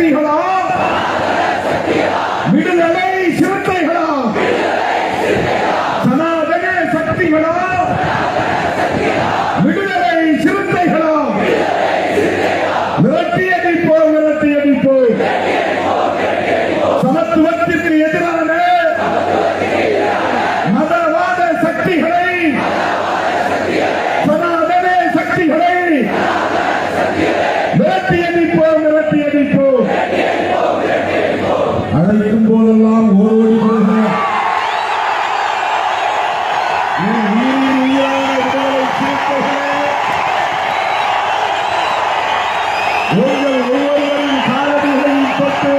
சக்திகளா, விடுதலை சிறுத்தைகளா, சனாதன சக்திகளா, விடுதலை சிறுத்தைகளா, விரட்டியடிப்போம் விரட்டியடிப்போம். சமத்துவத்திற்கு எதிரான மதவாத சக்திகளை, சனாதன சக்திகளை விரட்டியடிப்போம் விரட்டியடிப்போம். அழைக்கும் போதெல்லாம் ஓடி போகிற உங்கள் ஒவ்வொருவரின் காலடிகளையும் தொட்டு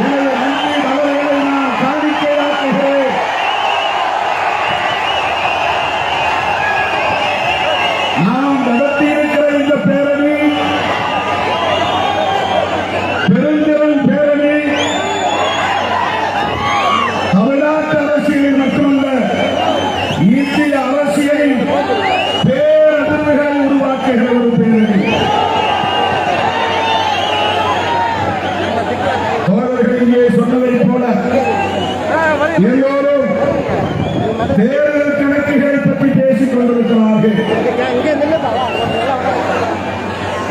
எனது நன்றி மலர்களை நான் காணிக்கையாக்குகிறேன். நாம் நடத்தியிருக்கிற இந்த பேரணி பெருந்திறன் பேரணி தமிழ்நாட்டு அரசியலில் மட்டுமல்ல, இந்திய அரசியலில் பேரதிர்வுகளை உருவாக்குகிற ஒரு பேரணி. தோழர்கள் இங்கே சொன்னதைப் போல எல்லோரும் தேர்தல் கணக்குகளை பற்றி பேசிக் கொண்டிருக்கிறார்கள்.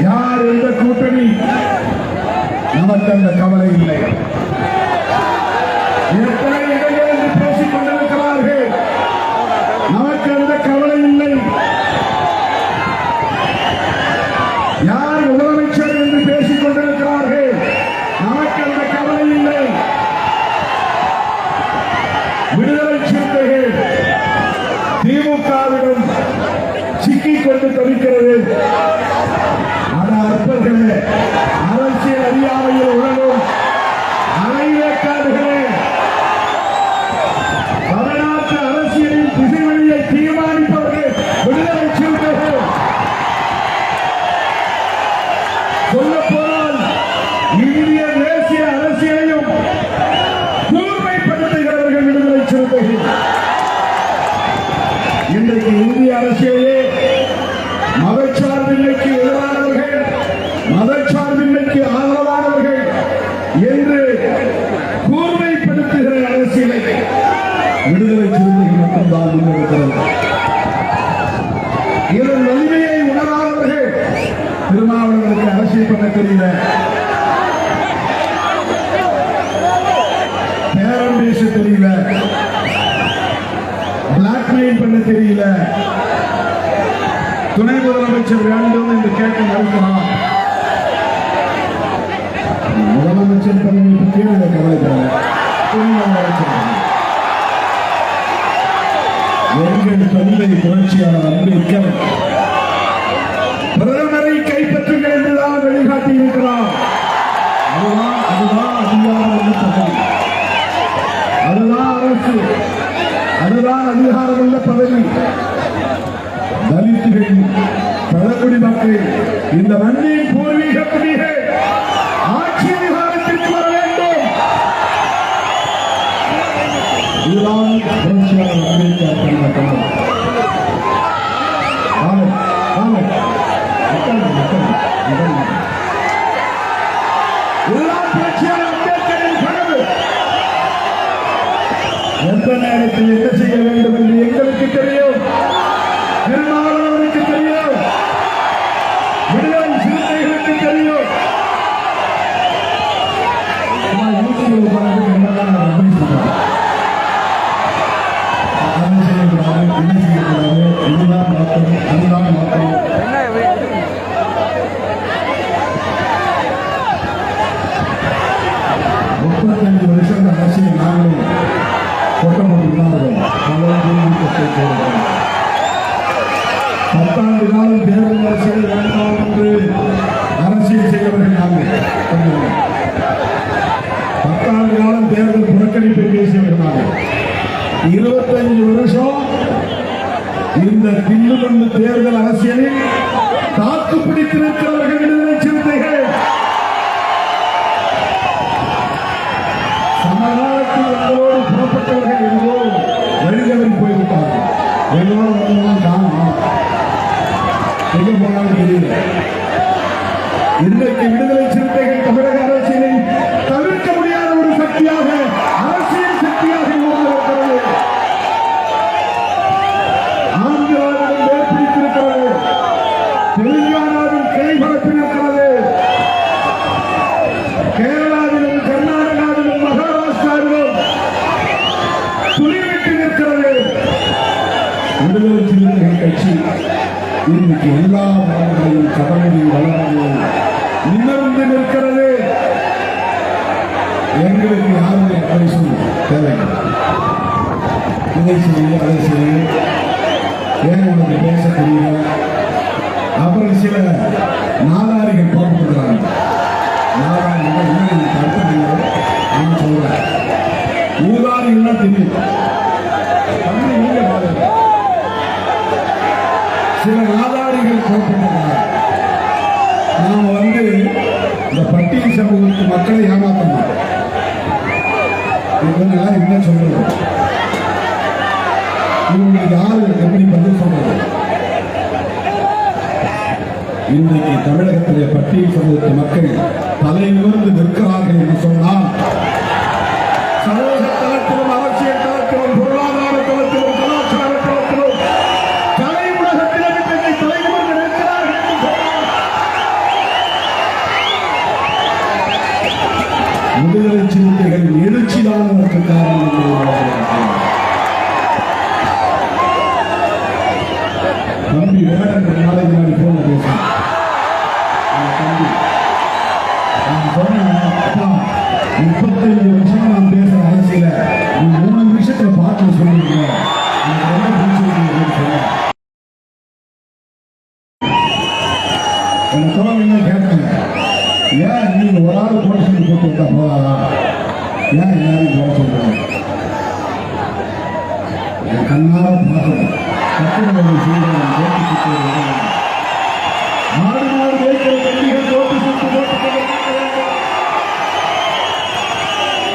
யார் எந்த கூட்டணி, நமக்கு அந்த கவலை இல்லை. எத்தனை இடங்கள் என்று பேசிக் கொண்டிருக்கிறார்கள், நமக்கு அந்த கவலை இல்லை. யார் முதலமைச்சர் என்று பேசிக் கொண்டிருக்கிறார்கள், நமக்கு அந்த கவலை இல்லை. விடுதலை சிறுத்தைகள் திமுகவிடம் சிக்கிக் கொண்டு தவிக்கிறது. அற்பர்களே, அரசியல் அறியாமையில் உலகம் அலைவேக்காடுகளே, தமிழ்நாட்டு அரசியலின் திசைவழியை தீர்மானிப்பவர்கள் விடுதலை சிறுத்தைகள். சொல்லப்போனால் இந்திய தேசிய அரசியலையும் கூர்மைப்படுத்துகிறவர்கள் விடுதலை சிறுத்தைகள். இன்றைக்கு இந்திய அரசியலே மதச்சார்பின்மைக்கு எதிரானவர்கள், மதச்சார்பின்மைக்கு ஆதரவானவர்கள் என்று கூர்மைப்படுத்துகிற அரசியலை விடுதலை சிறுத்தைகள் மட்டும்தான் முன்னெடுக்கிறது. இதன் வலிமையை உணராதவர்கள், திருமாவளவனுக்கு அரசியல் பண்ண தெரியல, பேரம் பேச தெரியல, பிளாக்மெயில் பண்ண தெரியல, துணை முதலமைச்சர் வேண்டும் என்று கேட்க மறுக்கிறார். முதலமைச்சர் பதவியை பற்றி கவலைப்படுறார். எங்கள் தந்தை புரட்சியாளர் அம்பேத்கர் பிரதமரை கைப்பற்றுங்கள் என்றுதான் வழிகாட்டி இருக்கிறார். அதுதான் அதிகாரம் உள்ள பதவி, அதுதான் அரசு, அதுதான் அதிகாரம் உள்ள பதவி. தலித்துகள், பழங்குடி மக்கள், இந்த மண்ணின் பூர்வீக குடிகள் ஆட்சி அதிகாரத்திற்கு வர வேண்டும். இதுதான் புரட்சியாளர் அம்பேத்கர் பண்ண கனவு. இதுதான் புரட்சியாளர் அம்பேத்கரின் கனவு. எந்த நேரத்தில் என்ன செய்ய வேண்டும் என்று எங்களுக்கு தெரியும், திருமாவளவனுக்கு தெரியும், விடுதலை சிறுத்தைகளுக்கு தெரியும். இதுதான் மாற்றம், அதுதான் மாற்றம். 35 வருஷம் அரசியல் நாங்களும் கொட்டப்பட்டுள்ளார்கள். 10 ஆண்டு காலம் தேர்தல் அரசியல் வேண்டாம் என்று அரசியல் செய்தவர்கள் நாங்கள். 10 ஆண்டு காலம் தேர்தல் புறக்கணிப்பை பேசியவர்கள் நாங்கள். 25 வருஷம் இந்த தில்லுமண்டு தேர்தல் அரசியலில் தாக்கு பிடித்திருக்கிறவர்கள் விடுதலை சிறுத்தைகள். சமகாலத்தில் எங்களோடு புறப்பட்டவர்கள் எங்கோ வழிகளில் போய்விட்டார்கள். எல்லோரும் காணும் செய்ய போனாலும் தெரியல. இன்றைக்கு விடுதலை சிறுத்தைகள் தமிழக அரசியலை தவிர்க்க முடியாத ஒரு சக்தியாக, அரசியல் சக்தியாக உருவாகிறது. ஆந்திராவிடம் வேர் பிடித்திருக்கிறது, தெலுங்கானாவில் கிளை பரப்பியிருக்கிறது, கேரளாவிலும் கர்நாடகாவிலும் மகாராஷ்டிராவிலும் துணிவிட்டு நிற்கிறது. விடுதலை சிறுத்தைகள் கட்சி இன்னைக்கு எல்லா நாடுகளையும் கடமையை வளரவும் நிமிர்ந்து நிற்கிறது. எங்களுக்கு யாருடைய பரிசு தேவை? இதை செய்ய, அதை செய்ய, ஏன் உனக்கு பேச தெரியல? அப்புறம் சில நாதாரிகள் போட்டுக்கிறாங்க. நாதாரிகள் என்ன கருத்து நான் சொல்றேன். ஊதாரிகள்லாம் தெரியும். சில நாதாரிகள் போட்டுக்கிறாங்க. நாம இந்த பட்டியல் சமூகத்து மக்களை ஏமாற்றணும். இவங்கெல்லாம் என்ன சொல்றது? இவங்களுக்கு யாரு எப்படி பதில் சொல்றது? இன்றைக்கு தமிழகத்திலே பட்டியல் சமூகத்து மக்கள் தலை நிமிர்ந்து நிற்கிறார்கள் என்று சொன்னால், சமூக தளத்திலும், அரசியல் தளத்திலும், பொருளாதார தளத்திலும், கலாச்சார தளத்திலும், கலை உலகத்திலும் இன்றைக்கு தலை நிமிர்ந்து நிற்கிறார்கள் என்று சொன்னால், விடுதலை சிறுத்தைகள் எழுச்சிதான் அதற்கு காரணம் என்று தம்பி வேடன் நாளைக்கு நான் போன பேசுறேன். தம்பி நான் சொன்னேன், அப்பா 35 வருஷம் நான் பேசுற அரசியல நீ 3 நிமிஷத்துல பார்த்து சொல்லிருக்க, எனக்கு ரொம்ப பிடிச்சிருக்கு சொன்னேன். என்ன கேட்டேன், ஏன் நீங்க ஒரு ஆள் போட சொல்லி போட்டு விட்டா போதாதா? ஏன் எல்லாரும் போட சொல்றேன்? என் கண்ணார பார்க்கணும். கட்டுரை செய்யணும். நாடு நாடு வைக்கிற கண்டிகள் ஓட்டு சுட்டு போட்டு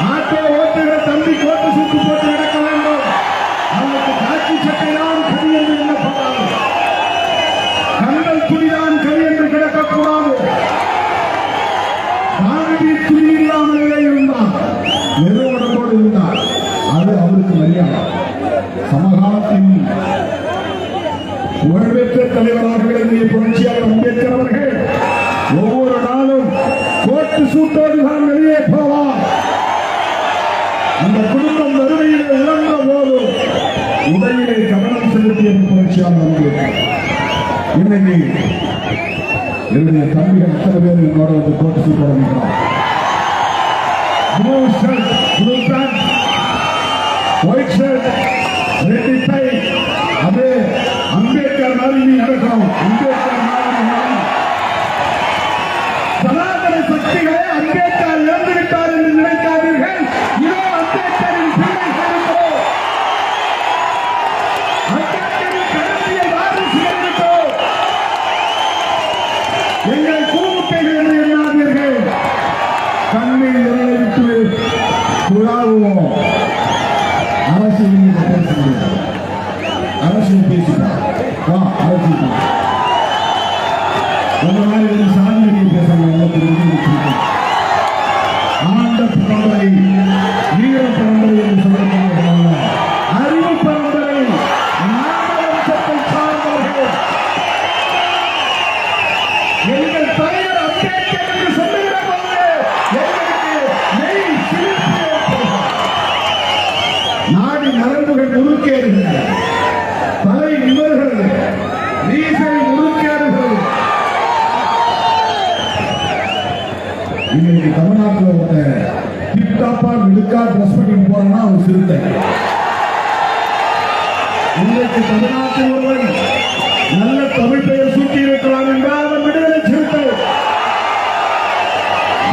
ஆட்டோ ஓட்டுகிற தம்பி கோட்டு சுட்டு போட்டு நடக்க வேண்டும். அவனுக்கு காட்சி சட்டைதான் கவி என்று எண்ணப்படாது. கண்கள் துணிதான் கவி என்று கிடக்கக்கூடாது. பாரதி துணி இல்லாமலே இருந்தார், நிறுவனத்தோடு இருந்தார். அது அவருக்கு மரியாதை. சமகாலத்தில் புகழ்பெற்ற தலைவராக விளங்கிய புரட்சியாளர் அம்பேத்கர் அவர்கள் ஒவ்வொரு நாளும் கோட்டு சூட்டோடு தான் வெளியே போவார். அந்த குடும்பம் வறுமையில் இழந்த போது உதவியை கவனம் செலுத்திய புரட்சியாளர் அம்பேத்கர். இன்னைக்கு என்னுடைய தம்பிகள் எத்தனை பேர் என்னோட வந்து கோட்டு சூட்டோட நிற்கிறார். Blue shirt, blue pant, white shirt, red tie. அது அம்பேத்கர் மாதிரி நடக்கும். அம்பேத்கர் மாதிரி சனாதன சக்திகளை அம்பேத்கர் இழந்துவிட்டார் என்று நினைக்காதீர்கள். இதோ அம்பேத்கரின் பிள்ளைகள், அம்பேத்கரின் கடைசியை வாரிசுகள், எங்கள் கூமுட்டைகள் என்று எண்ணாதீர்கள். கண்ணீர் நிறைவேற்று துழாவுவோம். அரசியல் பேச முடியாது. அரசியல் பேசிட்டார். அரசியல் அந்த மாதிரி சாதியை பேச ஆண்ட பரம்பரை, வீர பரம்பரை என்று சொல்லப்படுகிறாங்க. அறிவு பரம்பரை, நாகவம்சத்தை சார்ந்தவர்கள். எங்கள் தலைவர் அம்பேத்கர் என்று சொல்லுகிற போது எங்களுக்கு நெய் சிலிர்ப்பு ஏற்படுகிறது. நாடி நரம்புகள் முறுக்கேறுகிறது, தலை நிமிர்கிறது, மீசை முறுக்கேறுகிறது. இன்னைக்கு தமிழ்நாட்டில் ஒரு டிப்டாப்பா மிடுக்கா ட்ரெஸ் பண்ணிட்டு போறோம்னா ஒரு சிறுத்தை. இன்றைக்கு தமிழ்நாட்டில் ஒருவன் நல்ல தமிழ் பெயர் சூட்டி இருக்கிறான் என்றால் அவன் விடுதலை சிறுத்தை.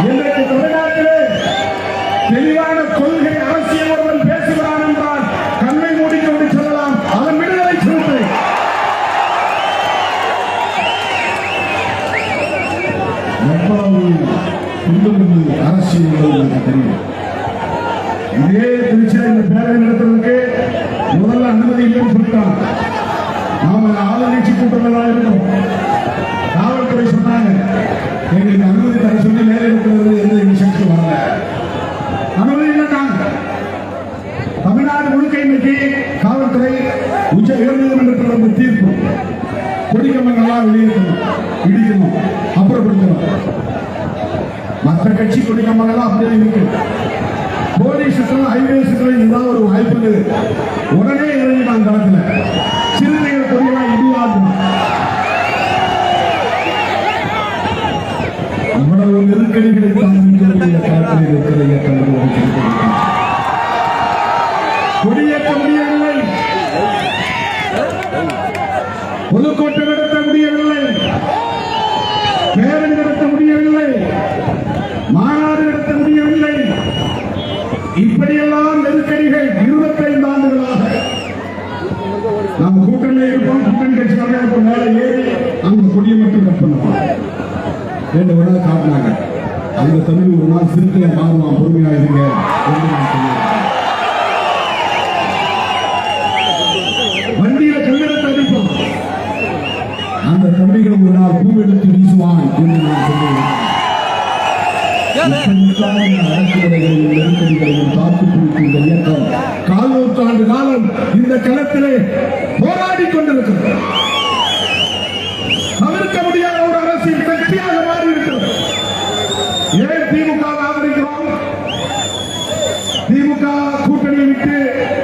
இன்றைக்கு தமிழ்நாட்டிலே தெளிவான கொள்கை அரசியல் ஒருவன் பேசுகிறான் என்றால் கண்ணை மூடிக்கொண்டு சொல்லலாம், அவன் விடுதலை சிறுத்தை. எவ்வளவு துண்டு அரசியல் உங்களுக்கு தெரியும். இதே திருச்சியில் இந்த பேரவை நடத்துறதுக்கு முதல்ல அனுமதி இல்லைன்னு சொல்லிட்டாங்க. நாம ஆளுநர்ச்சி கூட்டத்தில் தான் இருக்கோம். காவல்துறை சொன்னாங்க எங்களுக்கு அனுமதி தர சொல்லி மேலே இருக்கிறது எந்த விஷயத்துக்கு வரல, அனுமதி இல்லைட்டாங்க. தமிழ்நாடு முழுக்க இன்னைக்கு காவல்துறை உச்ச உயர்நீதிமன்றத்தில் வந்து தீர்ப்பு கொடிக்கம்பங்கள்லாம் வெளியேற்றணும், இடிக்கணும், அப்புறப்படுத்தணும். மற்ற கட்சி கொடிக்கம்பங்கள்லாம் அப்படியே இருக்கு. போலீஸுக்கும் ஹைவேஸுக்கும் ஏதாவது ஒரு வாய்ப்பு உடனே இறங்கிட்டான் களத்துல. சிறுத்தைகள் கொடியெல்லாம் இடியாகும். இவ்வளவு நெருக்கடிகளை களத்தில் இருக்கிற இயக்கங்கள் கொடியேற்ற முடியவில்லை, பொதுக்கூட்டம் நடத்த முடியவில்லை, பேரணி நடத்த முடியவில்லை, மாநாடு நடத்த முடியவில்லை. இப்படியெல்லாம் நெருக்கடிகள் 25 ஆண்டுகளாக நாம் கூட்டணியில் இருப்போம். கூட்டணி கட்சியாக மேலே ஏறி அந்த கொடியை மட்டும் கட்டணும் என்று ஒரு நாள் காட்டினாங்க. அந்த தமிழ் ஒரு நாள் சிறுத்தையை மாறுவான், பொறுமையா இருங்க என்று நான் சொன்னேன். வண்டியில கண்ணெடுத்து அடிப்போம், அந்த தம்பிகள் ஒரு நாள் பூவெடுத்து வீசுவான் என்று நான் சொன்னேன். அரசுகளையும் நெருக்கடிகளையும் தாக்கு பிடிக்கும் இந்த இயக்கம் 4 நூற்றாண்டு காலம் இந்த களத்திலே போராடி கொண்டிருக்கிறது. தவிர்க்க முடியாத ஒரு அரசியல் சக்தியாக மாறி இருக்கிறது. ஏன் திமுக ஆதரிக்கிறோம்? திமுக கூட்டணியை விட்டு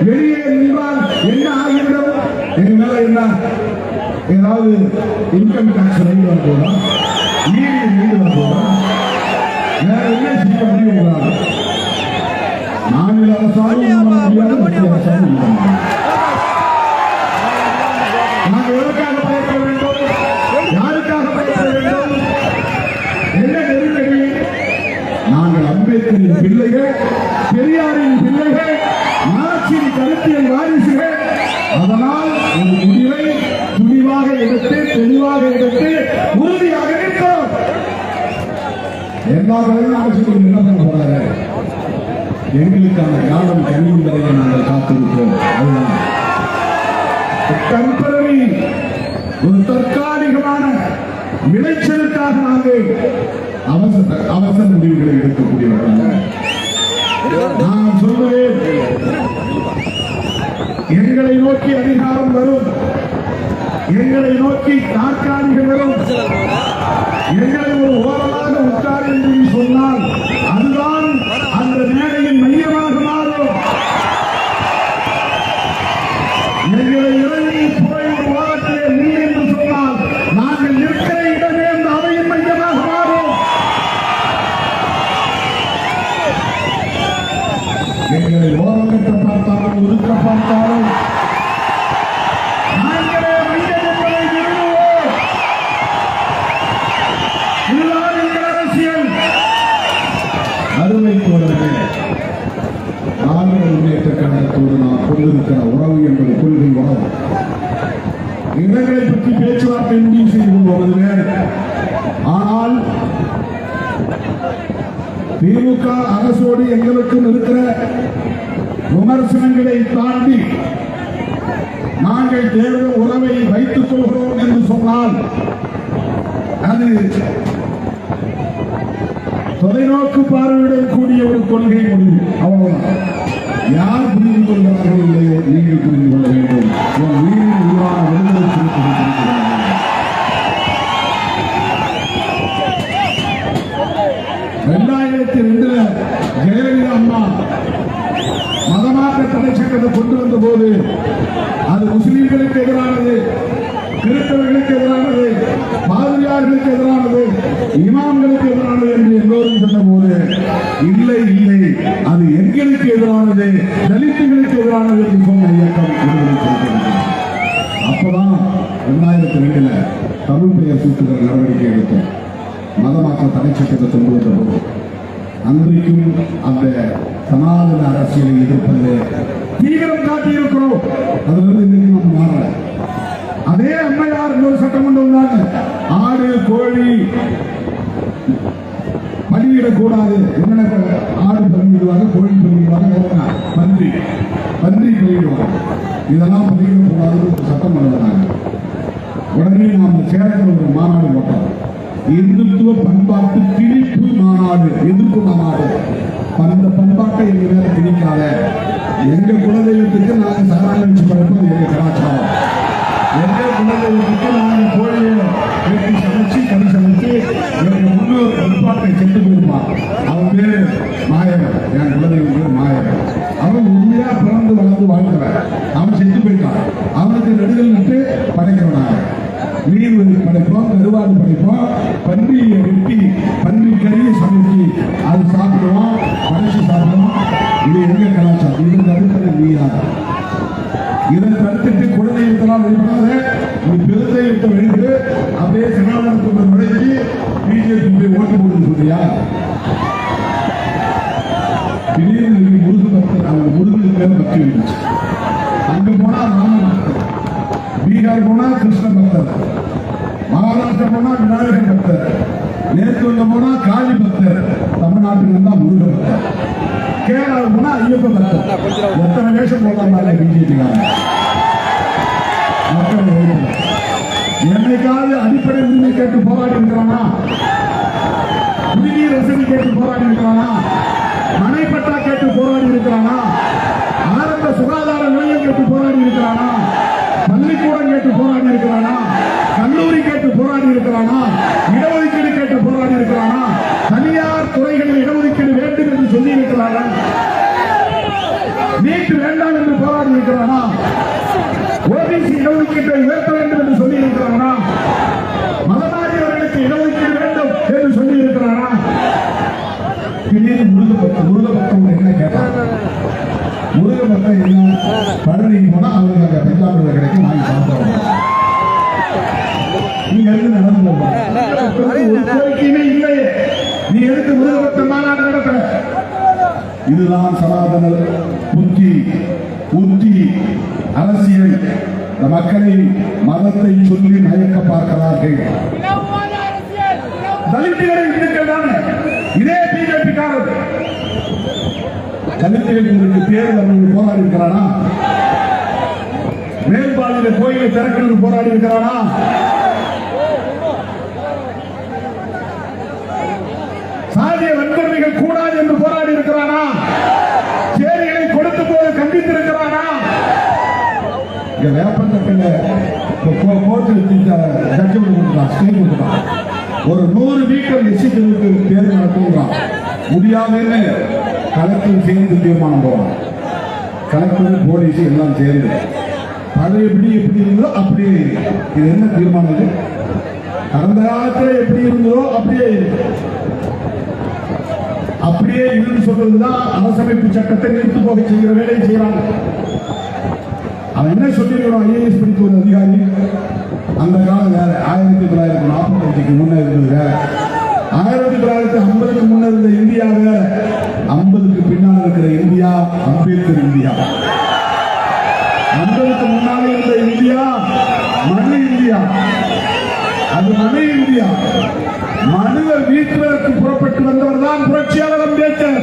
வெளியே நின்றால் என்ன ஆகிவிடும்? எங்க மேல என்ன ஏதாவது இன்கம் டாக்ஸ் ரைடு வரப்போதா, ஈடு வரப்போதா, வேற என்ன செய்ய முடியும்? மாநில அரசாங்கம் மத்திய அரசாங்கம் நாங்கள் எதற்காக பயப்பட வேண்டும்? யாருக்காக பயப்பட வேண்டும்? என்ன நெருக்கடி? நாங்கள் அம்பேத்கரின் பிள்ளைகள், பெரியாரின் பிள்ளைகள், மார்க்சின் கருத்தியல் வாரிசுகள். அதனால் ஒரு முடிவை துணிவாக எடுத்து, தெளிவாக எடுத்து, உறுதியாக நிற்கிறோம். எல்லா கலைஞர்களும் என்ன பண்ண போறாரு? எங்களுக்கான காலம் கனியும் வரையை நாங்கள் காத்திருக்கிறோம். அதுதான் டெம்பரரி, ஒரு தற்காலிகமான விளைச்சலுக்காக நாங்கள் அவசர முடிவுகளை எடுக்கக்கூடியவர்கள். நான் சொல்லுவேன், எங்களை நோக்கி அதிகாரம் வரும், எங்களை நோக்கி தற்காலிகம் வரும், எங்களை ஒரு ஓரமாக உட்கார் என்று சொன்னால் அதுதான் அந்த மேடையின் மையமாக மாறும். எங்களை இறங்கி போய் ஒரு ஓரத்திலே நீ என்று சொன்னால் நாங்கள் இருக்கிற இடமே அந்த அவையின் மையமாக மாறும். எங்களை ஓரம் கட்ட பார்த்தாலும், ஒதுக்க பார்த்தாலும் நாங்களே மையம் என்பதை நிறுவுவோம். இதுதான் எங்கள் அரசியல். அருமை தோழர்களே, நாங்கள் முன்னேற்ற கழகத்தோடு நாம் கொண்டிருக்கிற உறவு என்பது கொள்கை உறவு. இடங்களை பற்றி பேச்சுவார்த்தை முடிவு செய்து கொள்வது வேறு. ஆனால் திமுக அரசோடு எங்களுக்கும் இருக்கிற விமர்சனங்களை தாண்டி நாங்கள் தேர்தல் உறவை வைத்துக் கொள்கிறோம் என்று சொன்னால் அது தொலைநோக்கு பார்வையுடன் கூடிய ஒரு கொள்கை முடிவு. அவ்வளவுதான். யார் புரிந்து கொள்கிறார்கள் இல்லையோ நீங்கள் புரிந்து கொள்ள வேண்டும். உன் உயிரின் உருவான விடுதலை சிறுத்தைகள் 2002 ஜெயலலிதா அம்மா மதமாற்ற தடை சட்டத்தை கொண்டு வந்த போது அது முஸ்லிம்களுக்கு எதிரானது, கிறிஸ்தவர்களுக்கு எதிரானது, பாதிரியார்களுக்கு எதிரானது, இமாம்களுக்கு எதிரானது என்று எல்லோரும் சொன்ன போது இல்லை இல்லை, அது எங்களுக்கு எதிரானது, தலித்துகளுக்கு எதிரானது என்று சொன்ன இயக்கம். அப்பதான் 2002 தமிழ் பெயர் சூட்டுகிற நடவடிக்கை எடுத்தோம். மதமாற்ற தடை சட்டத்தை கொண்டு வந்த போது அன்றைக்கும் அந்த சனாதன அரசியலை எதிர்ப்பது தீவிரம் காட்டியிருக்கிறோம். அதிலிருந்து இன்னைக்கு நம்ம மாறல. அதே அம்மையார் இன்னொரு சட்டம் கொண்டு வந்தாங்க. ஆடு கோழி பலியிடக்கூடாது. என்னென்ன ஆடு பலியிடுவாங்க, கோழி பலியிடுவாங்க, பன்றி பலியிடுவாங்க. இதெல்லாம் பலியிடக்கூடாது சட்டம் கொண்டு வந்தாங்க. உடனே நாம் சேலத்தில் ஒரு மாநாடு போட்டோம். இந்துத்துவ பண்பாட்டு திணிப்பு மாநாடு, எதிர்ப்பு மாநாடு. அந்த பண்பாட்டை எங்க மேல திணிக்காத. எங்க குலதெய்வத்துக்கு நாங்கள் சாராயம் வச்சு படைப்போம். எங்க கலாச்சாரம். எங்க குலதெய்வத்துக்கு நாங்கள் கோழியை வெட்டி சமைச்சு கறி சமைச்சு எங்க முன்னோர் பண்பாட்டை சென்று போயிருமா. அவன் பேரு மாயவன். என் குலதெய்வம் பேர் மாயவன். அவன் உண்மையா பிறந்து வளர்ந்து வாழ்ந்தவன். அவன் செத்து போயிட்டான். அவனுக்கு நடுகள் நட்டு படைக்கிறவனாங்க. நீர்வழி படைப்போம், கருவாடு படைப்போம், பன்றியை வெட்டி பன்றி கறியை சமைச்சு அது சாப்பிடுவோம், படைச்சு சாப்பிடுவோம். இது எங்க கலாச்சாரம். இது தடுக்கிறது நீதான். இதை தடுத்துட்டு குழந்தைகளால் வெளிப்படாத நீ பெருந்தையத்தை வெளியிட்டு அப்படியே சனாதனத்துக்கு நுழைஞ்சி பிஜேபி போய் ஓட்டு போடுன்னு சொல்றியா? திடீர்னு முருகு பக்தர், அவங்க முருகனுக்கு பேர் பக்தி இருந்துச்சு. அங்க போனா ராம பக்தர், பீகார் போனா கிருஷ்ண பக்தர், மகாராஷ்டிரா போனா விநாயகர் பக்தர், நேற்று வந்த போனா காளி பக்தர், தமிழ்நாட்டில் இருந்தா முருக பக்தர், கேரளா போனா ஐயப்ப பக்தர். எத்தனை வேஷம் போடலாம் பிஜேபி? என்னைக்காவது அடிப்படை உரிமை கேட்டு போராடி இருக்கிறானா? குடிநீர் வசதி கேட்டு போராடி இருக்கிறானா? மனைப்பட்டா கேட்டு போராடி இருக்கிறானா? ஆரம்ப சுகாதார நிலையம் கேட்டு போராடி இருக்கிறானா? பள்ளிக்கூடம் கேட்டு போராடி இருக்கிறானா? கல்லூரி கேட்டு போராடி இருக்கிறானா? இடஒதுக்கீடு கேட்டு போராடி இருக்கிறானா? தனியார் துறைகளில் இடஒதுக்கீடு வேண்டும் என்று சொல்லி இருக்கிறானா? நீட் வேண்டாம் என்று போராடி இருக்கிறானா? ஓபிசி இடஒதுக்கீட்டை உயர்த்த வேண்டும் என்று சொல்லி இருக்கிறானா? மதமாரியவர்களுக்கு இடஒதுக்கீடு வேண்டும் என்று சொல்லி இருக்கிறானா? முருக பக்தம் என்ன கேட்டாங்க? முருக பக்தம் என்ன? பழனி போனா அவருக்கு அங்க பஞ்சாபில் கிடைக்கும், வாங்கி சாப்பிடுவாங்க. நீங்க எதுக்கு நடந்து போவாங்க? கோரிக்கையுமே இல்லையே. நீ எதுக்கு முருக பக்தம் மாநாடு நடத்துற? இதுதான் சனாதன புத்தி, புத்தி அரசியல். இந்த மக்களை மதத்தை சொல்லி மயக்க பார்க்கிறார்கள். தலித்துகளை இதே பிஜேபி காரர் தலித்துகளுக்கு தேர்தல் போராடி இருக்கிறானா? மேல்பாளையில் கோயிலை திறக்கிறது போராடி இருக்கிறானா? சாதிய வன்கொடுமைகள் கூடாது என்று போராடி இருக்கிறானா? சேரிகளை கொடுத்து போது கண்டித்திருக்கிறானா? வேப்பந்தட்டில் ஒரு 100 மீட்டர் எசிகளுக்கு தேர்தல் நடத்துகிறான். முடியாதுன்னு கலெக்டர் சேர்ந்து தீர்மானம் போவான். கலெக்டர் போலீஸ் எல்லாம் சேர்ந்து பழையபடி எப்படி இருந்ததோ அப்படியே. இது என்ன தீர்மானம்? இது கடந்த காலத்தில் எப்படி இருந்ததோ அப்படியே அப்படியே இருந்து சொல்றதுதான் அரசமைப்பு சட்டத்தை நிறுத்து போக செய்கிற வேலையை செய்யறாங்க. அவன் என்ன சொல்லிருக்கிறான்? ஐஏஎஸ் படித்த ஒரு அதிகாரி. அந்த காலம் வேற. 1945 முன்ன இருந்தது வேற. 1950 முன்ன இருந்த இந்தியா வேற. 50க்கு பின்னால் இருக்கிற இந்தியா அம்பேத்கர் இந்தியா. 50க்கு முன்னாலே இருந்த இந்தியா மனு இந்தியா. அது மனு இந்தியா. மனுவை வீட்டுக்கு புறப்பட்டு வந்தவர் தான் புரட்சியாளர் அம்பேத்கர்.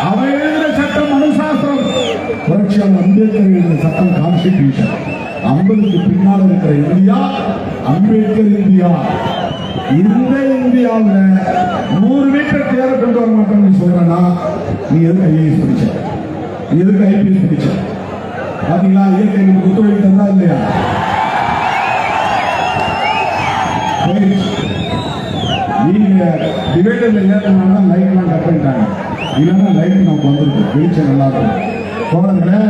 அவன் எழுதின சட்டம் அனுசாசனம். புரட்சியாளர் அம்பேத்கர் எழுதின சட்டம் கான்ஸ்டிடியூஷன். 50க்கு பின்னால் இருக்கிற இந்தியா அம்பேத்கர் இந்தியா. இந்த இந்தியாவில் 100 மீட்டர் தேர கொண்டு வர மாட்டோம்னு சொல்றேன்னா நீ எதுக்கு ஐஏஎஸ் படிச்ச? நீ எதுக்கு ஐபிஎஸ் படிச்ச? பாத்தீங்களா? இயற்கை ஒத்துழைப்பு தந்தா இல்லையா? நீங்க டிவைடர்ல ஏறினா லைட் எல்லாம் கட் பண்ணிட்டாங்க. இல்லைன்னா லைட் நமக்கு வந்துருக்கு. வெளிச்சம் நல்லா இருக்கும். தோழர்களே,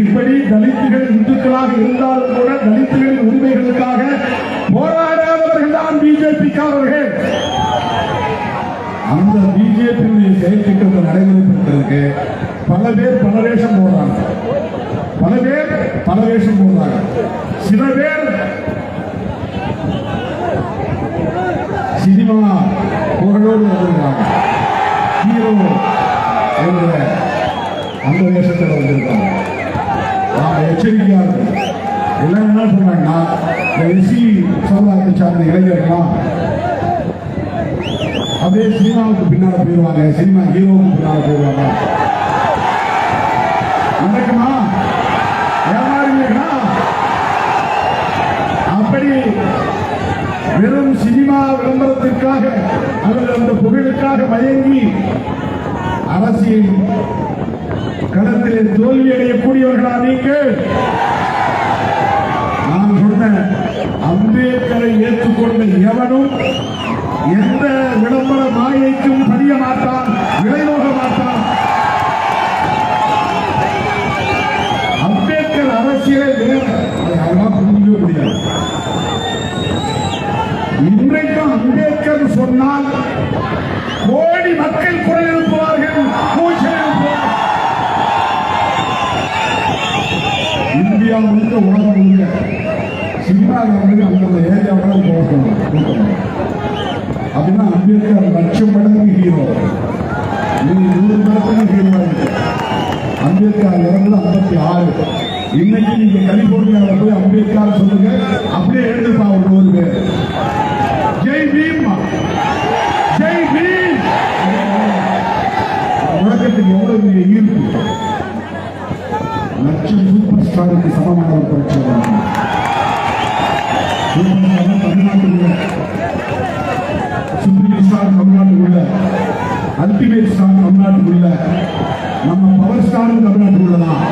இப்படி தலித்துகள் இந்துக்களாக இருந்தாலும் கூட தலித்துகளின் உரிமைகளுக்காக போராடாதவர்கள் தான் பிஜேபிக்காரர்கள். அந்த பிஜேபியுடைய செயல் திட்டத்தை நடைமுறைப்படுத்துறதுக்கு பல பேர் பல வேஷம் போடுறாங்க. பல பேர் பல வேஷம் போடுறாங்க. சில பேர் சினிமா புகழோடு வந்திருக்காங்க. ஹீரோ என்ற அந்த வேஷத்தில் வந்திருக்காங்க. நாம எச்சரிக்கையா இருக்கும். எல்லாம் என்ன சொல்றாங்கன்னா, எஸ்சி சமுதாயத்தை சார்ந்த இளைஞர்களாம் அப்படியே சினிமாவுக்கு பின்னால போயிடுவாங்க. சினிமா ஹீரோவுக்கு பின்னால போயிடுவாங்க. நடக்குமா? ஏமாறுவீர்களா? வெறும் சினிமா விளம்பரத்திற்காக அல்லது அந்த புகழுக்காக மயங்கி அரசியல் களத்திலே தோல்வி அடையக்கூடியவர்களா நீங்கள்? நான் சொன்ன அம்பேத்கரை ஏற்றுக்கொண்ட எவனும் எந்த விளம்பர மாயைக்கும் பதிய மாட்டான், விளைநோக மாட்டான். அம்பேத்கர் அரசியலை அதெல்லாம் புரிஞ்சிக்க முடியாது. இன்றைக்கும் அம்பேத்கர் சொன்னால் கோடி மக்கள் குரல் எழுப்புவார்கள், கூச்சல் எழுப்புவார்கள். இந்தியா முழுக்க உலகம் முழுக்க சினிமாவில் வந்து அந்த ஏரியாவில் கூட்டம் அப்படின்னா அம்பேத்கர் லட்சம் மடங்கு ஹீரோ, 100 மடங்கு ஹீரோ. அம்பேத்கர் இறந்தது 56. இன்னைக்கு நீங்க கலிபோர்னியாவில் போய் அம்பேத்கர் சொல்லுங்க, அப்படியே எழுதுப்பா ஒரு பேர். ஜெய் பீம், ஜெய் பீம். உலகத்துக்கு எவ்வளவு பெரிய ஈர்ப்பு. லட்சம் சூப்பர் ஸ்டாருக்கு சமமான ஒரு பிரச்சனை. தமிழ்நாட்டுக்குள்ள சுப்ரீம் ஸ்டார், தமிழ்நாட்டுக்குள்ள அல்டிமேட் ஸ்டார், தமிழ்நாட்டுக்குள்ள நம்ம பவர் ஸ்டாரும் தமிழ்நாட்டுக்குள்ளதான்.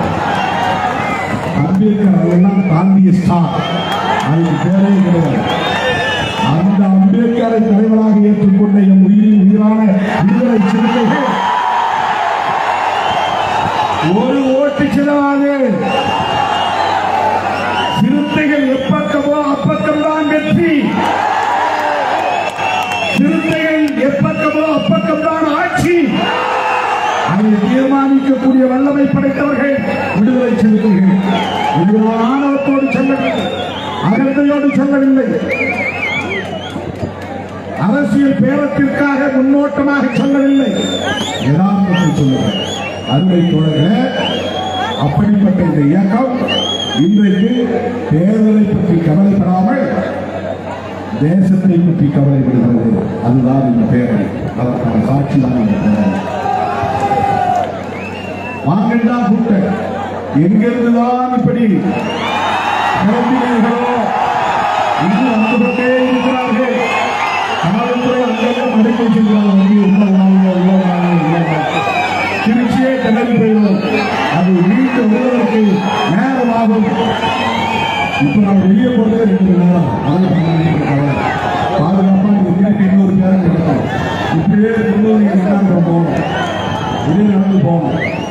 அம்பேத்கர் அதெல்லாம் தாண்டிய ஸ்டார், அதுக்கு பேரே கிடையாது. அந்த அம்பேத்கரை தலைவராக ஏற்றுக்கொண்ட என் உயிரின் உயிரான விடுதலை சிறுத்தைகள் ஒரு ஓட்டு செலவாது. சிறுத்தைகள் எப்பக்கமோ அப்பக்கம் தான் வெற்றி, சிறுத்தைகள் எப்பக்கமோ அப்பக்கம் தான் ஆட்சி. அதை தீர்மானிக்கக்கூடிய வல்லமை படைத்தவர்கள் விடுதலை சிறுத்தைகள். இது ஆணவத்தோடு சொல்லவில்லை, அகந்தையோடு சொல்லவில்லை, அரசியல் பேரத்திற்காக முன்னோட்டமாக சொல்லவில்லை, யதார்த்தத்தை சொல்லுங்கள். அருமை தோழர்களே, அப்படிப்பட்ட இந்த இயக்கம் இன்றைக்கு தேர்தலை பற்றி கவலைப்படாமல் தேசத்தை பற்றி கவலைப்படுகிறது. அதுதான் இந்த பேரணி, அதற்கான சாட்சி தான் இந்த பேரணி. வாங்கள் தான் கூட்டம். எங்கிருந்துதான் இப்படி கிளம்பினீர்களோ இங்கு வந்து கொண்டே இருக்கிறார்கள். காவல்துறை அங்கெல்லாம் அடக்கி திருச்சியே கிளம்பி போயிடும். அது வீட்டு வருவதற்கு நேரமாகும். இப்ப நான் வெளியே போறதே 2 மணி நேரம். பாதுகாப்பா இன்னொரு நேரம் கிடைக்கும். இப்படியே போகணும், இதே நடந்து போகணும்.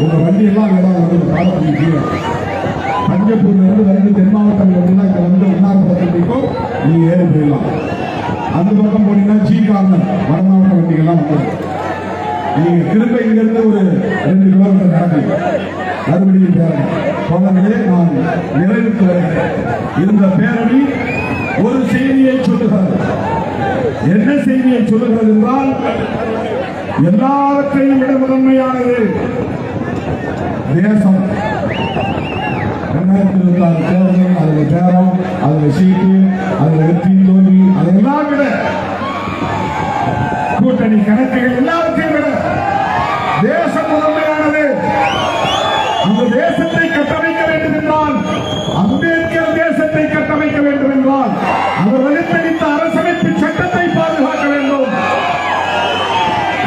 உங்க வண்டி எல்லாம் வந்து பாலத்துக்கு பஞ்சப்பூர்ல இருந்து தென் மாவட்டம் வந்து உண்ணாக்குளத்துக்கும் நீங்க ஏறி போயிடலாம். அந்த பக்கம் போனீங்கன்னா ஜீகார்னர் வட மாவட்ட வண்டிகள்லாம் வந்து நீங்க திரும்ப இங்க இருந்து ஒரு 2 கிலோமீட்டர் நடக்கும். மறுபடியும் பேரணி தொடர்ந்து நான் நிறைவுக்கு வருகிறேன். இந்த பேரணி ஒரு செய்தியை சொல்லுகிறது. என்ன செய்தியை சொல்லுகிறது என்றால், எல்லாவற்றையும் விட முதன்மையானது தேசம். 2026 தேர்தல், அதுல பேரம், அதுல சீட்டு, அதுல வெற்றி தோல்வி, அதெல்லாம் விட கூட்டணி கணக்குகள் எல்லாவற்றையும் விட தேசம் முதன்மையானது. அந்த தேசத்தை கட்டமைக்க வேண்டும் என்றால், அம்பேத்கர் தேசத்தை கட்டமைக்க வேண்டும் என்றால், அவர் வலித்தளித்த அரசமைப்பு சட்டத்தை பாதுகாக்க வேண்டும்.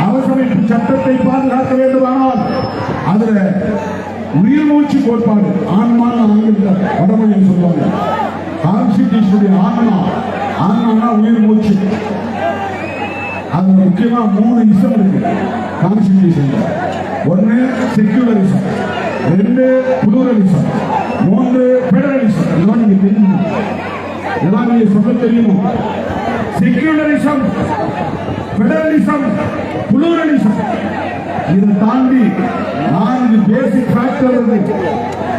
அரசமைப்பு சட்டத்தை பாதுகாக்க வேண்டுமானால் அதுல உயிர் மூச்சு கோட்பாடு, ஆன்மான்னு ஆங்கிலத்தில் வடமொழியில் சொல்லுவாங்க. கான்ஸ்டிடியூஷனுடைய ஆன்மானா உயிர் மூச்சு. அது முக்கியமா 3 இசம் இருக்கு கான்ஸ்டிடியூஷன். 1 secularism, 2 pluralism, 3 federalism. இதெல்லாம் நீங்க தெரியும், இதெல்லாம் நீங்க சொல்ல தெரியும். செக்யூலரிசம், பெடரலிசம், புளூரலிசம், இதை தாண்டி 4 பேசிக் ஃபேக்டர்,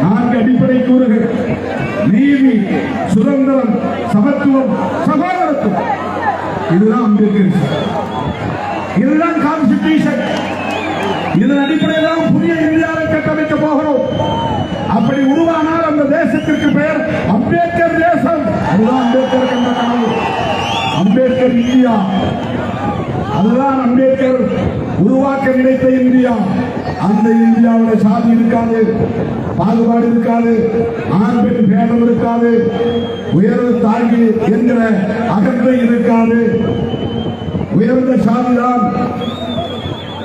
4 அடிப்படை கூறுகள்: நீதி, சுதந்திரம், சமத்துவம், சகோதரத்துவம். இதுதான் அம்பேத்கர், இதுதான் கான்ஸ்டிடியூஷன். இதன் அடிப்படையில் புதிய இந்தியாவை கட்டமைக்க போகிறோம். அப்படி உருவானால் அந்த தேசத்திற்கு பெயர் அம்பேத்கர் தேசம். அதுதான் அம்பேத்கர் கண்ட கனவு. அம்பேத்கர் இந்தியா, அதுதான் அம்பேத்கர் உருவாக்க நினைத்த இந்தியா, அந்த இந்தியாவில் சாதி இருக்காது, பாகுபாடு இருக்காது, ஆண் பெண் பேதம் இருக்காது, உயர்வு தாழ்வு என்கிற அகந்தை இருக்காது. உயர்ந்த சாதிதான்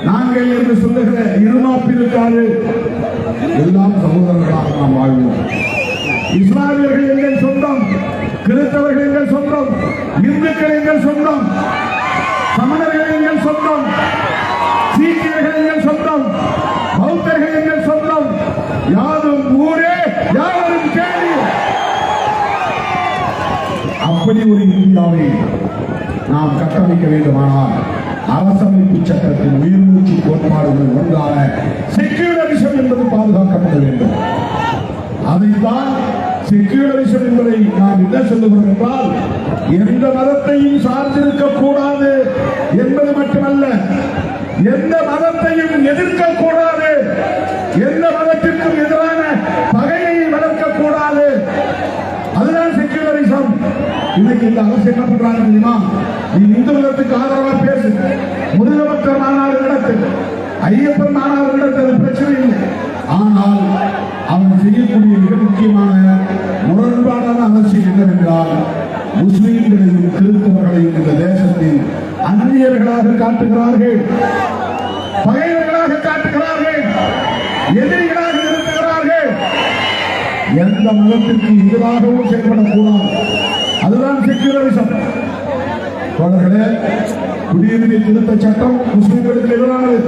நாங்கள் என்று சொல்லுகிற இருமாப்பு இருக்காது. எல்லாம் சகோதரர்களாக நாம் வாழ்வோம். இஸ்லாமியர்கள் எங்கள் சொந்தம், கிறிஸ்தவர்கள் எங்கள் சொந்தம், இந்துக்கள் எங்கள் சொந்தம், சமணர்கள் எங்கள் சொந்தம், சீக்கியர்கள் எங்கள் சொந்தம், பௌத்தர்கள் எங்கள் சொந்தம். யாரும் ஊரே, யாரும் கேள்வி. அப்படி ஒரு இந்தியாவை நாம் கட்டமைக்க வேண்டுமானால் அரசமைப்பு சட்டத்தின் உயிர்மூச்சு கோட்பாடுகள் ஒன்றான செக்யூலரிசம் என்பது பாதுகாக்கப்பட வேண்டும். அதைத்தான் செக்யூலரிசம் என்பதை நாம் என்ன சொல்லுகிறோம் என்றால், எந்த மதத்தையும் சார்ந்திருக்க கூடாது என்பது மட்டுமல்ல, எந்த மதத்தையும் எதிர்க்க கூடாது, எந்த மதத்திற்கும் எதிரான பகையை வளர்க்க கூடாது. அதுதான் செக்யூலரிசம். இன்னைக்கு இந்த அரசு என்ன பண்றாங்க தெரியுமா? நீ இந்து மதத்துக்கு ஆதரவாக பேசு, முருகபக்தர் மாநாடு நடத்து, ஐயப்பன் மாநாடு நடத்தது பிரச்சனை இல்லை. ஆனால் அவன் செய்யக்கூடிய மிக முக்கியமான முரண்பாடான அரசியல் என்னவென்றால், முஸ்லிம்களையும் கிறிஸ்தவர்களையும் இந்த தேசத்தில் அந்நியர்களாக காட்டுகிறார்கள், பகைவர்களாக காட்டுகிறார்கள், எதிரிகளாக நிறுத்துகிறார்கள். எந்த மதத்திற்கு எதிராகவும் செயல்படக்கூடாது. அதுதான் செக்யூலரிசம். தோழர்களே, குடியுரிமை திருத்த சட்டம் முஸ்லிம்களுக்கு எதிரானது.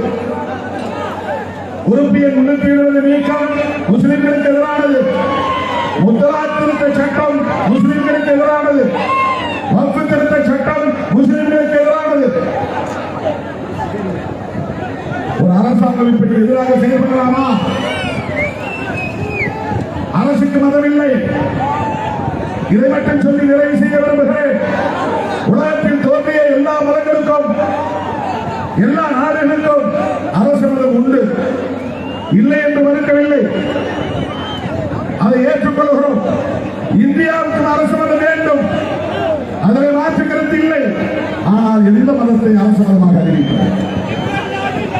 உறுப்பியல் 370 நீக்கம் முஸ்லிம்களுக்கு எதிரானது. முத்தலாக் திருத்த சட்டம் முஸ்லிம்களுக்கு எதிரானது. வக்ஃப் திருத்த சட்டம் முஸ்லிம்களுக்கு எதிரானது. ஒரு அரசாங்கம் இப்படி எதிராக செயல்படலாமா? அரசுக்கு மதம் இல்லை. இதை மட்டும் சொல்லி நிறைவு செய்ய விரும்புகிறேன். உலகத்தில் தோன்றிய எல்லா மதங்களுக்கும், எல்லா நாடுகளுக்கும் அரசு மதம் உண்டு, இல்லை என்று மறுக்கவில்லை. அதை ஏற்றுக்கொள்கிறோம். இந்தியாவுக்கு அரசு மதம் வேண்டும், அதனை மாற்று கருத்து இல்லை. ஆனால் எந்த மதத்தை அரசு மதமாக அறிவிக்கிறார்?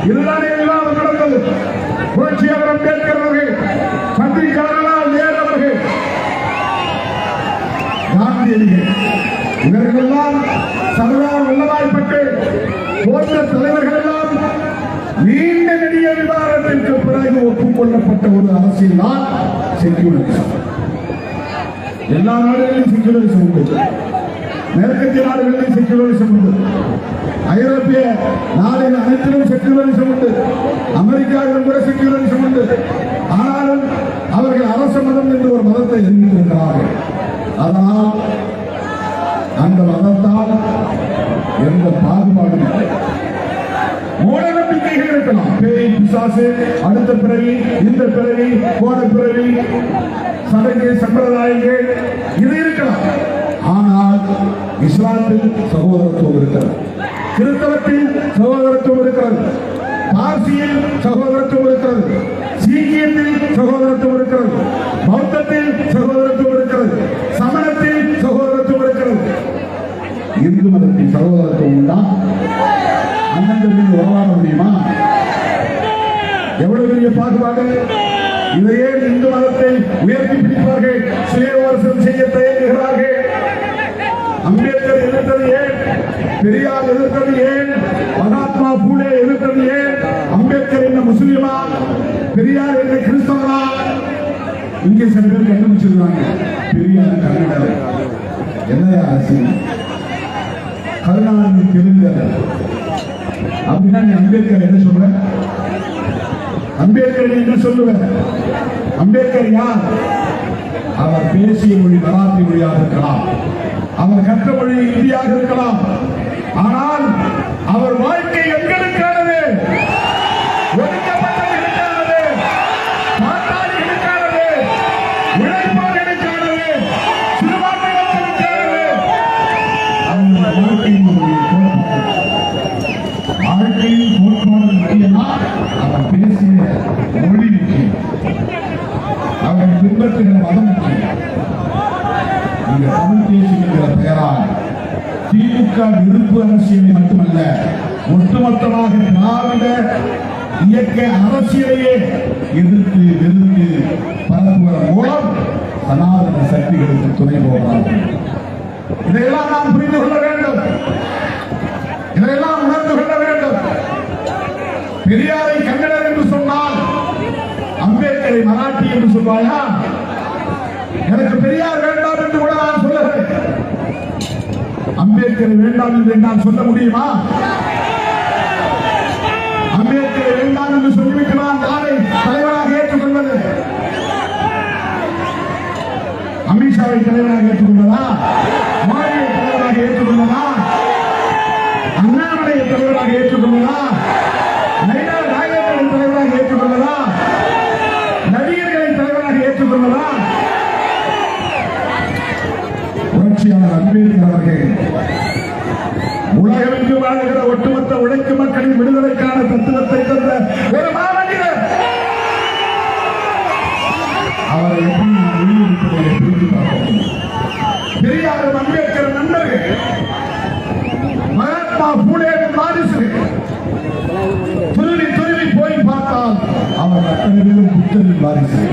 இதுதானே விவாதம் நடந்தது. புரட்சியாளர் அம்பேத்கர் அவர்கள், பத்திரிகையாளர் நேரு அவர்கள், காந்தியடிகள், இவர்களெல்லாம் சர்தார் வல்லபாய் பட்டேல் போன்ற தலைவர்கள் எல்லாம் நீண்ட நெடிய விவாதத்திற்கு பிறகு ஒப்புக்கொள்ளப்பட்ட ஒரு அரசியல் தான் செக்யூலரிசம். எல்லா நாடுகளிலும் செக்யூலரிசம் உண்டு. மேற்கத்திய நாடுகளிலும் செக்யூலரிசம் உண்டு. ஐரோப்பிய நாடுகள் அனைத்திலும் செக்யூலரிசம் உண்டு. அமெரிக்காவிலும் கூட செக்யூலரிசம் உண்டு. ஆனாலும் அவர்கள் அரச மதம் என்று ஒரு மதத்தை அறிவித்திருக்கிறார்கள். அதனால் அந்த மதத்தால் எந்த பாகுபாடும் இல்லை. மூட நம்பிக்கைகள் இருக்கலாம். பேய், பிசாசு, அடுத்த பிறவி, இந்த பிறவி, போன பிறவி, சடங்கு சம்பிரதாயங்கள் இது இருக்கலாம். ஆனால் இஸ்லாத்தில் சகோதரத்துவம் இருக்கிறது, கிறிஸ்தவத்தில் சகோதரத்துவம் இருக்கிறது, பார்சியில் சகோதரத்துவம் இருக்கிறது, சீக்கியத்தில் சகோதரத்துவம் இருக்கிறது, பௌத்தத்தில் சகோதரத்துவம் இருக்கிறது, சமணத்தில் சகோதரத்துவம் இருக்கிறது. இந்து மதத்தில் சகோதரத்துவம் உண்டா? அண்ணன் உறவாட முடியுமா? எவ்வளவு பெரிய பாகுபாடு! இதையே இந்து மதத்தை உயர்த்தி பிடிப்பார்கள், சுயவசம் செய்ய தயங்குகிறார்கள். அம்பேத்கர் எதிர்த்தது ஏன்? பெரியார் எதிர்த்தது ஏன்? மகாத்மா பூலே எதிர்த்தது ஏன்? அம்பேத்கர் என்ன முஸ்லிமா? பெரியார் என்ன கிறிஸ்தவனா? இங்கே சில பேர் கண்டுபிடிச்சிருக்காங்க, பெரியார் கன்னடர். என்னையா அரசியல்? கருணாநிதி தெலுங்கர் அப்படின்னா நீ அம்பேத்கர் என்ன சொல்ற? அம்பேத்கர் என்ன சொல்லுவேன்? அம்பேத்கர் யார்? அவர் பேசிய மொழி மராத்தி மொழியாக இருக்கலாம், அவர் கற்ற மொழி இந்தியாக இருக்கலாம். ஆனால் அவர் வாழ்க்கை எங்களுக்கானது, ஒடுக்கப்பட்டவர்களுக்கானது, பாட்டாளிகளுக்கானது, உழைப்பாளர்களுக்கானது, சிறுபான்மையினருக்கானது. அவர் வாழ்க்கையின் கோட்பாடு முக்கியமா? அவர் பேசிய மொழி முக்கியம், அவர் பின்பற்றுகிற மதம் முக்கியம். இந்த தமிழ் தேசிய என்கிற பெயரால் திமுக விருப்பு அரசியலை மட்டுமல்ல, ஒட்டுமொத்தமாக திராவிட இயக்க அரசியலையே எதிர்த்து வெறுத்து பரப்புவதன் மூலம் சனாதன சக்திகளுக்கு துணை போகிறார்கள். இதையெல்லாம் நாம் புரிந்து கொள்ள வேண்டும், இதையெல்லாம் உணர்ந்து கொள்ள வேண்டும். பெரியாரை கன்னடர் என்று சொன்னால் அம்பேத்கரை மராட்டி என்று சொல்வாயா? எனக்கு பெரியார் வேண்டாம் என்று கூட நான் சொல்லுகிறேன். அம்பேத்கரை வேண்டாம் என்று நான் சொல்ல முடியுமா? அம்பேத்கரை வேண்டாம் என்று சொல்லிவிட்டு நான் யாரை தலைவராக ஏற்றுக்கொள்வது? அமித்ஷாவை தலைவராக ஏற்றுக்கொள்வதா? மோடியை தலைவராக ஏற்றுக்கொள்வதா? அண்ணாமலையை தலைவராக ஏற்றுக்கொள்வதா? நாயகர்களை தலைவராக ஏற்றுக்கொள்வதா? நடிகர்களை தலைவராக ஏற்றுக்கொள்வதா? புரட்சியாளர் அம்பேத்கர் அவர்கள் உலகெங்கு வாழ்கிற ஒட்டுமொத்த உழைக்கும் மக்களின் விடுதலைக்கான தத்துவத்தை தந்த ஒரு மாமனிதர். அவரை எப்படி நாம் வெளியிருப்பதை புரிந்து பார்ப்போம். பெரியாரும் அம்பேத்கர் நண்பர்கள், மகாத்மா பூலேவின் வாரிசுகள். துருவி துருவி போய் பார்த்தால் அவர் அத்தனை பேரும் புத்தரின் வாரிசு.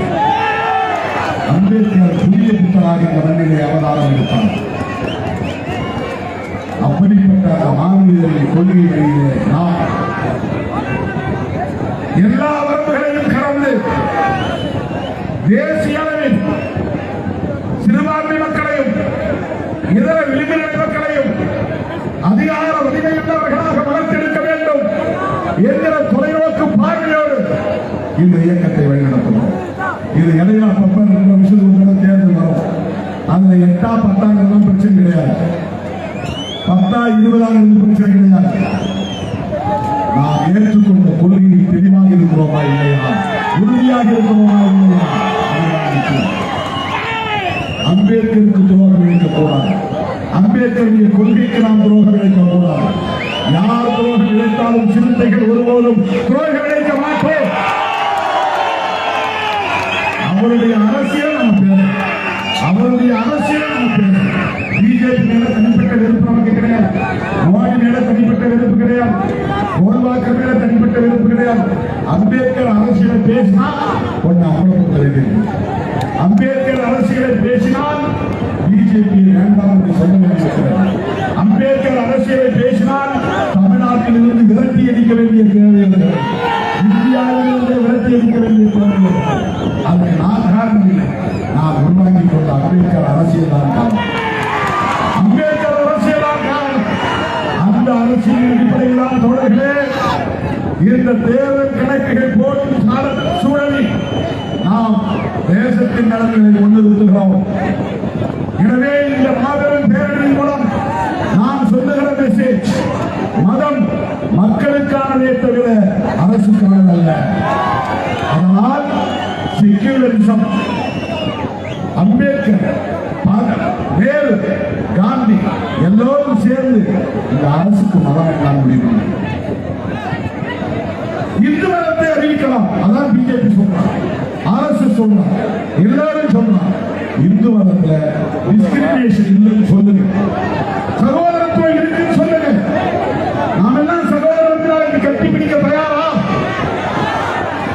அம்பேத்கர் புதிய புத்தராக இந்த மண்ணிலே அவதாரம் எடுத்தார். அப்படிப்பட்ட அந்த மாமனிதரின் கொள்கை வழியிலே நாம் எல்லா வரம்புகளையும் கடந்து தேசிய அளவில் சிறுபான்மை மக்களையும் இதர விளிம்பின மக்களையும் அதிகார வலிமையுள்ளவர்களாக வளர்த்தெடுக்க வேண்டும் என்கிற தொலைநோக்கு பார்வையோடு இந்த இயக்கத்தை வழிநடத்தணும். இது இடையில அப்பப்ப விஷயத்துல தேர்தல் வரும். அதுல 8 10 பிரச்சனை கிடையாது, 10 20 பிரச்சனை கிடையாது. நாம் ஏற்றுக்கொண்ட கொள்கையில் தெளிவாக இருக்கிறோமா இல்லையா, உறுதியாக இருக்கிறோமா இல்லையா? அம்பேத்கருக்கு துரோகம் இழைக்கக்கூடாது. அம்பேத்கருடைய கொள்கைக்கு நாம் துரோகம் இழைக்கக்கூடாது. யார் துரோகம் இழைத்தாலும் சிறுத்தைகள் ஒருபோதும் துரோகம் இழைக்க மாட்டோம். அவருடைய அரசியல் நம்ம பேசும், அவருடைய அரசியல் நம்ம பேசும். பிஜேபி மேல தனிப்பட்ட வெறுப்பு நமக்கு கிடையாது, மோடி மேல தனிப்பட்ட வெறுப்பு கிடையாது, கோல்வாக்கர் மேல தனிப்பட்ட வெறுப்பு கிடையாது. அம்பேத்கர் அரசியலை பேசினா கொஞ்சம் அமலப்படுத்த, அம்பேத்கர் அரசியலை பேசினால் பிஜேபி வேண்டாம் என்று சொல்ல வேண்டியிருக்கிறது. அம்பேத்கர் அரசியலை பேசினால் தமிழ்நாட்டில் இருந்து விரட்டி அடிக்க வேண்டிய தேவை இருக்கிறது, இந்தியாவிலிருந்து விரட்டி அடிக்க வேண்டிய தேவை. அதற்கு நான் காரணம் இல்லை, நான் உருவாக்கிக் கொண்ட அம்பேத்கர் அரசியல் தான் காரணம். அம்பேத்கர் அரசியல் தான் காரணம். அந்த அரசியல் அடிப்படையில் தான் தோழர்களே இந்த தேர்தல் கணக்குகள் போடும் சூழலில் நாம் தேசத்தின் நலன்களை முன்னிறுத்துகிறோம். எனவே இந்த மாபெரும் பேரணியின் மூலம் நாம் சொல்லுகிற மெசேஜ், மதம் மக்களுக்கானதே தவிர அரசுக்கானதல்ல. அதனால் செக்யூலரிசம், அம்பேத்கர், நேரு, காந்தி எல்லோரும் சேர்ந்து இந்த அரசுக்கு மதம் காண முடியும். இந்து மதத்தை அறிவிக்கலாம், அதான் பிஜேபி சொல்றாங்க, ஆர்எஸ்எஸ் சொல்றாங்க, எல்லாரும் சொல்றாங்க. இந்து மதத்துல டிஸ்கிரிமினேஷன் இல்லைன்னு சொல்லுங்க, சகோதரத்துவம் இருக்குன்னு சொல்லுங்க. நாம எல்லாம் சகோதரத்தினால கட்டி பிடிக்க தயாரா?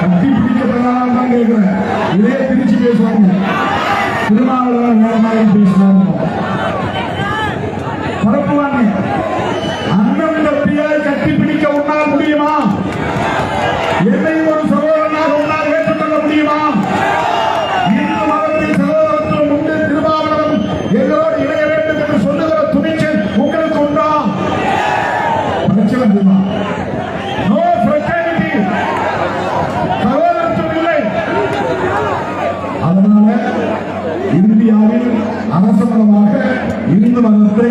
கட்டி பிடிக்க தயாரா தான் கேட்கிறேன். இதே பிரிச்சு பேசுவாங்க, திருமாவளவன் வேற மாதிரி பேசுவாங்க, பரப்புவாங்க. அண்ணன் தம்பியால் கட்டி பிடிக்க உன்னால் முடியுமா? என்னை ஒரு சகோதரனாக உன்னால் ஏற்றுக்கொள்ள முடியுமா? இந்து மதத்தின் சகோதரத்துவம் உண்டு, திருமாவளவன் எங்களோடு இணைய வேண்டும் என்று சொல்லுகிற துணிச்சல் உங்களுக்கு உண்டா? பிரச்சனை தெரியுமா? நோ ஃப்ரெட்டர்னிட்டி, சகோதரத்துவம் இல்லை. அதனால இந்தியாவில் அரசமரமாக இந்து மதத்தை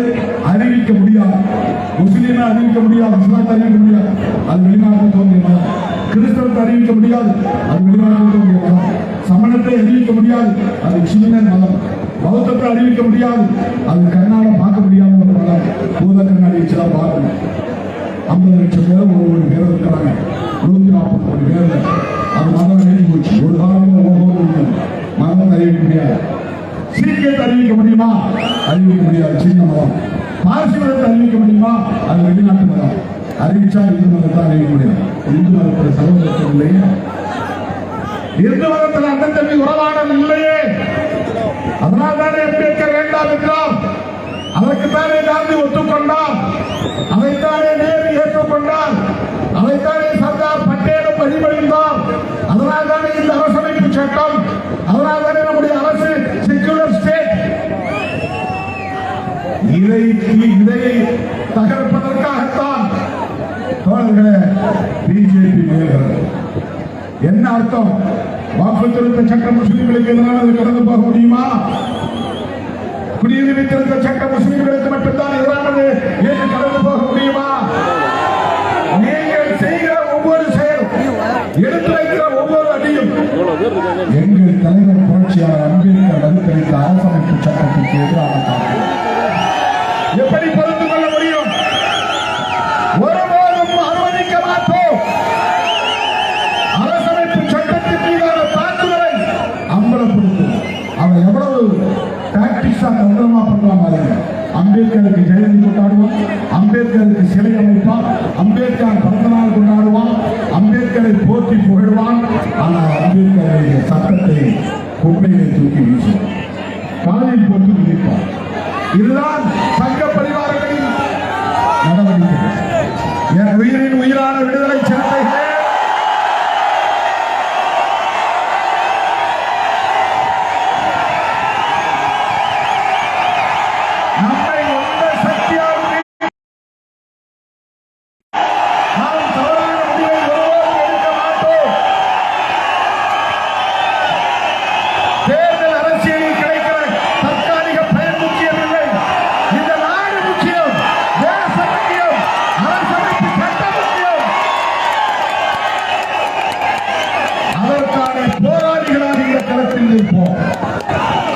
அறிவிக்க முடியாது, முஸ்லீமை அறிவிக்க முடியாது, இஸ்லாத்தை அறிவிக்க முடியாது, அது வெளிநாட்டில் தோன்றிய மதம். கிறிஸ்தவத்தை அறிவிக்க முடியாது, அது வெளிநாட்டில் தோன்றிய மதம். சமணத்தை அறிவிக்க முடியாது, அது சீன மதம். பௌத்தத்தை அறிவிக்க முடியாது, அது கண்ணால பார்க்க முடியாத ஒரு மதம். பூத கண்ணாடி வச்சுதான் பார்க்கணும். 50 லட்சம் பேர் ஒவ்வொரு பேர் இருக்கிறாங்க, 140 கோடி பேர்ல அது மதம் எழுதி போச்சு. ஒரு காலம் ஒவ்வொரு மதம் அறிவிக்க முடியாது. சீக்கியத்தை அறிவிக்க முடியுமா? அறிவிக்க முடியாது, சீன மதம். பார்சி மதத்தை அறிவிக்க முடியுமா? அது வெளிநாட்டு மதம். அறிவிச்சா இந்து மதத்தான் அறிவிக்க முடியும். இந்து மதத்தில் சகோதரத்துவம் இல்லையே, இந்து மதத்தில் அண்ணன் தம்பி உறவாடல் இல்லையே. அதனால்தானே அம்பேத்கர் வேண்டாம் என்றார். அதற்குத்தானே காந்தி ஒத்துக்கொண்டார். அதைத்தானே நேரு ஏற்றுக்கொண்டார். அதைத்தானே சர்தார் பட்டேலும் வழிமொழிந்தார். அதனால்தானே இந்த அரசமைப்பு சட்டம், அதனால்தானே நம்முடைய அரசு செக்குலர் ஸ்டேட். இதை தகர்ப்பதற்காகத்தான் தோழர்களே பிஜேபி முயல்கிறது. என்ன அர்த்தம்? வாக்கு திருத்த சட்டம் முஸ்லிம்களுக்கு எதிரானது கடந்து போக முடியுமா? குடியுரிமை திருத்த சட்டம் முஸ்லிம்களுக்கு மட்டும்தான் எதிரானது என்று கடந்து போக முடியுமா? நீங்கள் செய்கிற ஒவ்வொரு செயலும், எடுத்து வைக்கிற ஒவ்வொரு அடியும் எங்கள் தலைவர் புரட்சியாளர் அம்பேத்கர் வகுத்தளித்த அரசமைப்பு சட்டத்திற்கு எதிரான எப்படி பொறுத்துக் கொள்ள முடியும்? ஒருபோதும் அனுமதிக்க மாட்டோம். அரசமைப்பு சட்டத்தின் மீதான தாக்குதலை அம்பலப்படுத்தும். அவர் எவ்வளவு டாக்டிக்ஸா தந்திரமா பண்ணலாம் பாருங்க. அம்பேத்கருக்கு ஜெயந்தி கொண்டாடுவோம், அம்பேத்கருக்கு சிலை அமைப்பான், அம்பேத்கர் பிறந்தநாள் கொண்டாடுவான், அம்பேத்கரை போற்றி புகழ்வான். ஆனால் அம்பேத்கருடைய சட்டத்தை குப்பையை தூக்கி வீசுவான், காலில் போட்டு விதிப்பான். இதுதான் சங்க பரிவாரங்களின் நடவடிக்கை. என் உயிரின் உயிரான விடுதலை சிறுத்தைகளே, நம்மை எந்த சக்தியாலும் நாம் தவறான முடிவை ஒருபோதும் எடுக்க மாட்டோம். தேர்தல் அரசியலில் கிடைக்கிற தற்காலிக பயன் முக்கியமில்லை. இந்த நாடு முக்கியம், தேசம் முக்கியம், அரசமைப்பு சட்டம் முக்கியம். அதற்கான போராளிகளாக இந்த களத்தில் நிற்போம்.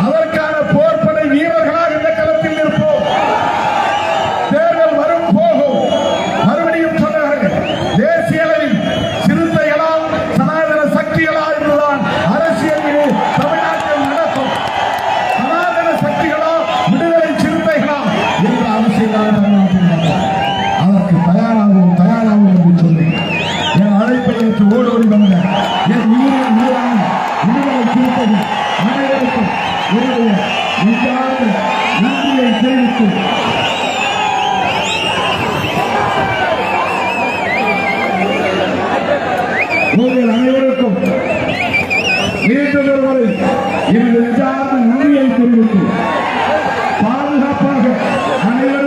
அதற்கான போர்ப்படை வீரர்களாக இந்த களத்தில் நிற்போம். தேர்தல் வரும் போகும். மறுபடியும் சொன்னார்கள், தேசிய அளவில் சிறுத்தைகளா சனாதன சக்திகளா என்றுதான் அரசியலில் தமிழ்நாட்டில் நடக்கும். சனாதன சக்திகளா விடுதலை சிறுத்தைகளா என்ற அரசியலாக தமிழ்நாட்டில் நடக்கும். அதற்கு தயாராகும் என்று சொல்லி என் அழைப்பை ஏற்று ஓடோடி வந்த என் உயிரின் உயிரான விடுதலை சிறுத்தைகள் அனைவருக்கும் என்னுடைய நெஞ்சார்ந்த நன்றியை தெரிவித்து உங்கள் அனைவருக்கும் மீண்டும் ஒருமுறை எனது நெஞ்சார்ந்த நன்றியை தெரிவித்து பாதுகாப்பாக அனைவரும்